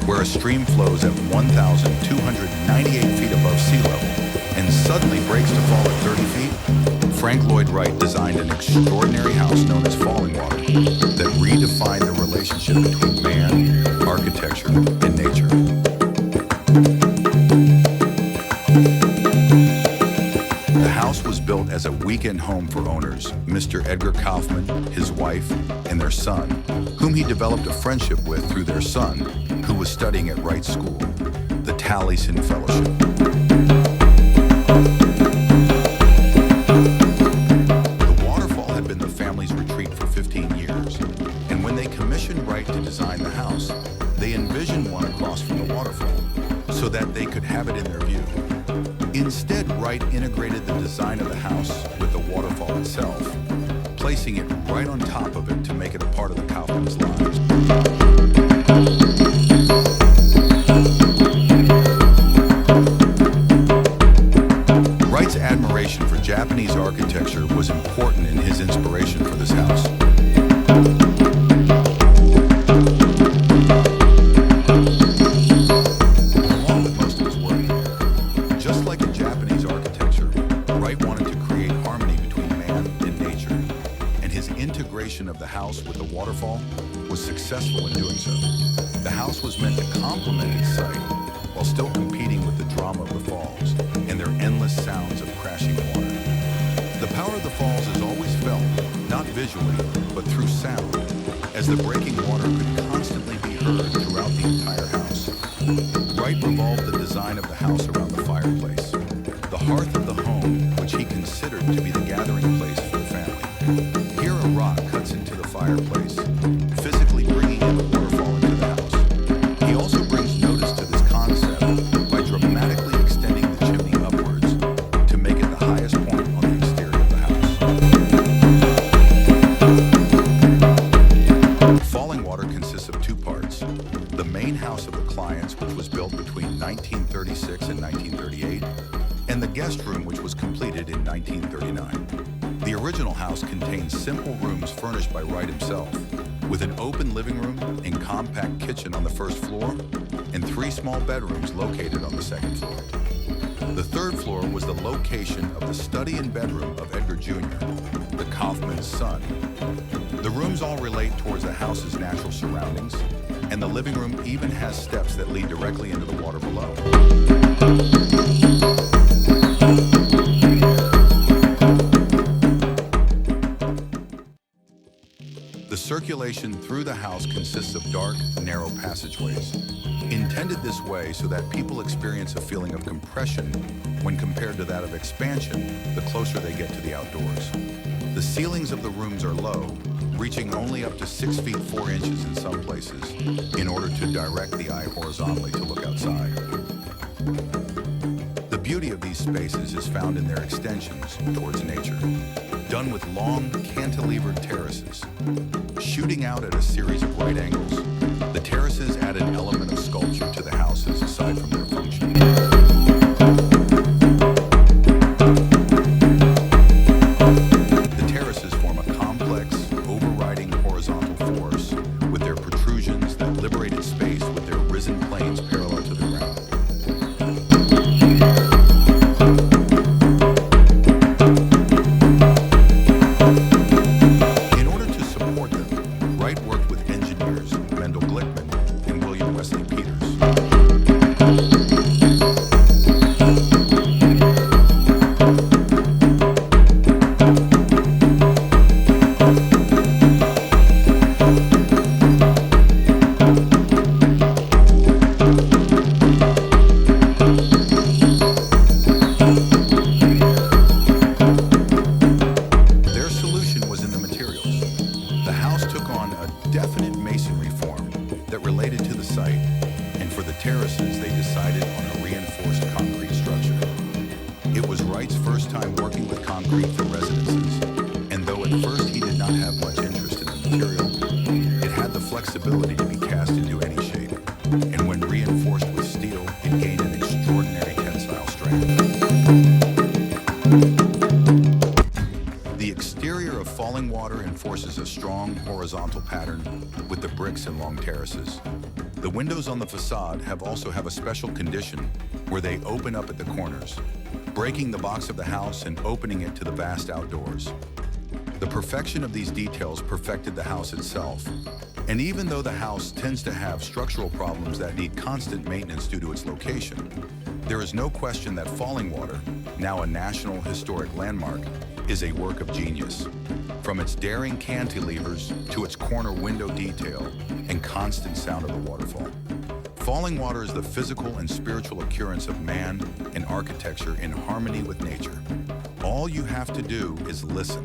where a stream flows at 1,298 feet above sea level and suddenly breaks to fall at 30 feet, Frank Lloyd Wright designed an extraordinary house known as Falling Water that redefined the relationship between man, architecture, and nature. The house was built as a weekend home for owners, Mr. Edgar Kaufman, his wife, and their son, whom he developed a friendship with through their son, who was studying at Wright School, the Taliesin Fellowship. The waterfall had been the family's retreat for 15 years, and when they commissioned Wright to design the house, they envisioned one across from the waterfall so that they could have it in their view. Instead, Wright integrated the design of the house with the waterfall itself, placing it right on top of it to make it a part of the Kaufman's lives. Wright's admiration for Japanese architecture was important in his inspiration for this house. Along with most of his work, just like in Japanese architecture, Wright wanted to create harmony between man and nature, and his integration of the house with the waterfall was successful in doing so. The house was meant to complement its site while still competing with the drama of the falls and their endless sounds of crashing water. The power of the falls is always felt, not visually, but through sound, as the breaking water could constantly be heard throughout the entire house. Wright revolved the design of the house around the fireplace, the hearth of the home, which he considered to be the gathering place for the family. Here a rock cuts into the fireplace, physically bringing in the waterfall into the house. He also brings notice to this concept by dramatically extending the chimney upwards to make it the highest point on the exterior of the house. Falling Water consists of two parts: the main house of the clients, which was built between 1936 and 1938, and the guest room, which was completed in 1939. The original house contains simple rooms furnished by Wright himself, with an open living room and compact kitchen on the first floor, and 3 small bedrooms located on the second floor. The third floor was the location of the study and bedroom of Edgar Jr., the Kaufman's son. The rooms all relate towards the house's natural surroundings, and the living room even has steps that lead directly into the water below. The circulation through the house consists of dark, narrow passageways, intended this way so that people experience a feeling of compression when compared to that of expansion the closer they get to the outdoors. The ceilings of the rooms are low, reaching only up to 6 feet 4 inches in some places, in order to direct the eye horizontally to look outside. The beauty of these spaces is found in their extensions towards nature, done with long cantilevered terraces. Shooting out at a series of right angles, the terraces add an element of sculpture to the houses aside from their function. The terraces form a complex, overriding horizontal force with their protrusions that liberated space with their risen planes parallel to the ground. In order to support them, Wright worked with engineers Mendel Glickman and William Wesley exterior of Falling Water enforces a strong horizontal pattern with the bricks and long terraces. The windows on the facade also have a special condition where they open up at the corners, breaking the box of the house and opening it to the vast outdoors. The perfection of these details perfected the house itself. And even though the house tends to have structural problems that need constant maintenance due to its location, there is no question that Falling Water, now a National Historic Landmark, is a work of genius. From its daring cantilevers to its corner window detail and constant sound of the waterfall. Falling Water is the physical and spiritual occurrence of man and architecture in harmony with nature. All you have to do is listen.